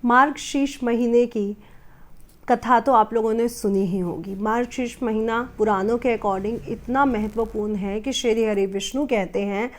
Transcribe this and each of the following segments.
मार्गशीर्ष महीने की कथा तो आप लोगों ने सुनी ही होगी। मार्गशीर्ष महीना पुराणों के अकॉर्डिंग इतना महत्वपूर्ण है कि श्री हरि विष्णु कहते हैं,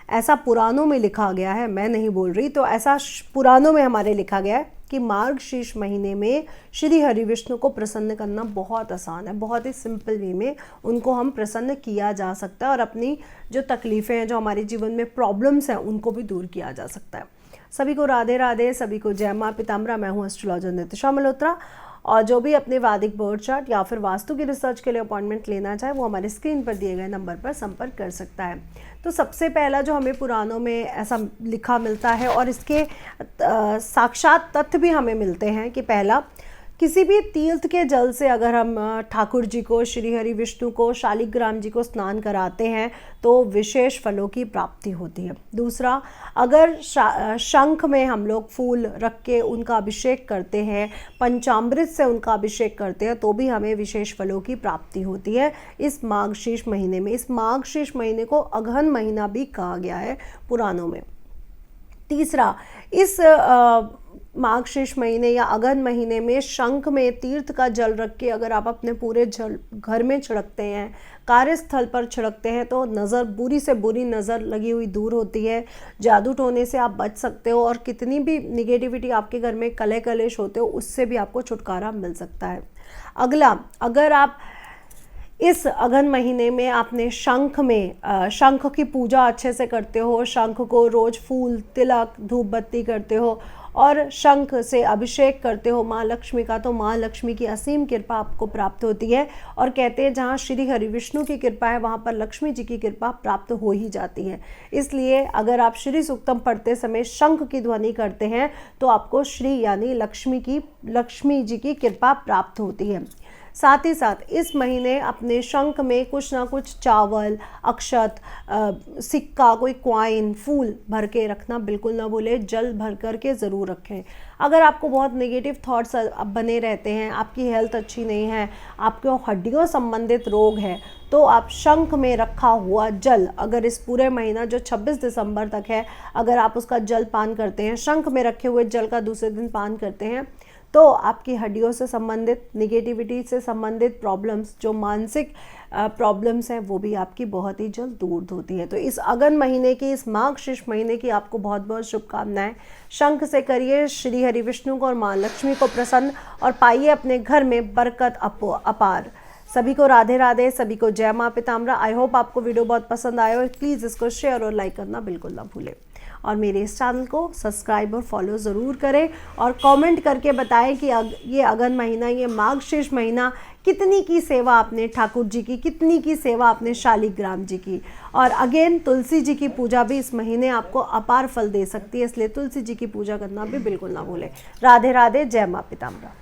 ऐसा पुराणों में लिखा गया है, मैं नहीं बोल रही, तो ऐसा पुराणों में हमारे लिखा गया है कि मार्गशीर्ष महीने में श्री हरि विष्णु को प्रसन्न करना बहुत आसान है। बहुत ही सिंपल वे में उनको हम प्रसन्न किया जा सकता है और अपनी जो तकलीफ़ें हैं, जो हमारे जीवन में प्रॉब्लम्स हैं, उनको भी दूर किया जा सकता है। सभी को राधे राधे, सभी को जय माँ पीताम्बरा। मैं हूँ एस्ट्रोलॉजर नितिशा मल्होत्रा, और जो भी अपने वैदिक बर्थ चार्ट या फिर वास्तु की रिसर्च के लिए अपॉइंटमेंट लेना चाहे वो हमारे स्क्रीन पर दिए गए नंबर पर संपर्क कर सकता है। तो सबसे पहला जो हमें पुराणों में ऐसा लिखा मिलता है और इसके साक्षात तथ्य भी हमें मिलते हैं कि पहला, किसी भी तीर्थ के जल से अगर हम ठाकुर जी को, श्री हरि विष्णु को, शालिग्राम जी को स्नान कराते हैं तो विशेष फलों की प्राप्ति होती है। दूसरा, अगर शंख में हम लोग फूल रख के उनका अभिषेक करते हैं, पंचामृत से उनका अभिषेक करते हैं, तो भी हमें विशेष फलों की प्राप्ति होती है इस मार्गशीर्ष महीने में। इस मार्गशीर्ष महीने को अगहन महीना भी कहा गया है पुराणों में। तीसरा, इस मार्गशीर्ष महीने या अगहन महीने में शंख में तीर्थ का जल रख के अगर आप अपने पूरे जल घर में छिड़कते हैं, कार्यस्थल पर छिड़कते हैं, तो नज़र, बुरी से बुरी नज़र लगी हुई दूर होती है, जादू टोने से आप बच सकते हो, और कितनी भी निगेटिविटी आपके घर में कलह कलेश होते हो उससे भी आपको छुटकारा मिल सकता है। अगला, अगर आप इस अगहन महीने में आपने शंख की पूजा अच्छे से करते हो, शंख को रोज़ फूल, तिलक, धूप बत्ती करते हो और शंख से अभिषेक करते हो माँ लक्ष्मी का, तो माँ लक्ष्मी की असीम कृपा आपको प्राप्त होती है। और कहते हैं जहाँ श्री हरि विष्णु की कृपा है वहाँ पर लक्ष्मी जी की कृपा प्राप्त हो ही जाती है। इसलिए अगर आप श्री सूक्तम पढ़ते समय शंख की ध्वनि करते हैं तो आपको श्री यानी लक्ष्मी जी की कृपा प्राप्त होती है। साथ ही साथ इस महीने अपने शंख में कुछ ना कुछ चावल, अक्षत, सिक्का, कोई कॉइन, फूल भर के रखना बिल्कुल ना भूलें। जल भर कर के ज़रूर रखें। अगर आपको बहुत नेगेटिव थॉट्स बने रहते हैं, आपकी हेल्थ अच्छी नहीं है, आपको हड्डियों संबंधित रोग है, तो आप शंख में रखा हुआ जल, अगर इस पूरे महीना जो 26 दिसंबर तक है, अगर आप उसका जल पान करते हैं, शंख में रखे हुए जल का दूसरे दिन पान करते हैं, तो आपकी हड्डियों से संबंधित, निगेटिविटी से संबंधित प्रॉब्लम्स, जो मानसिक प्रॉब्लम्स हैं, वो भी आपकी बहुत ही जल्द दूर होती है। तो इस अगहन महीने की, इस मार्गशीर्ष महीने की आपको बहुत बहुत शुभकामनाएं। शंख से करिए श्री हरि विष्णु को और माँ लक्ष्मी को प्रसन्न, और पाइए अपने घर में बरकत अपार। सभी को राधे राधे, सभी को जय माँ पीताम्बरा। आई होप आपको वीडियो बहुत पसंद आया हो। प्लीज़ इसको शेयर और लाइक करना बिल्कुल ना भूलें, और मेरे इस चैनल को सब्सक्राइब और फॉलो ज़रूर करें, और कमेंट करके बताएं कि ये अगहन महीना, ये मार्गशीर्ष महीना कितनी की सेवा आपने ठाकुर जी की, कितनी की सेवा आपने शालिग्राम जी की। और अगेन, तुलसी जी की पूजा भी इस महीने आपको अपार फल दे सकती है, इसलिए तुलसी जी की पूजा करना भी बिल्कुल ना भूलें। राधे राधे, जय माँ पीताम्बरा।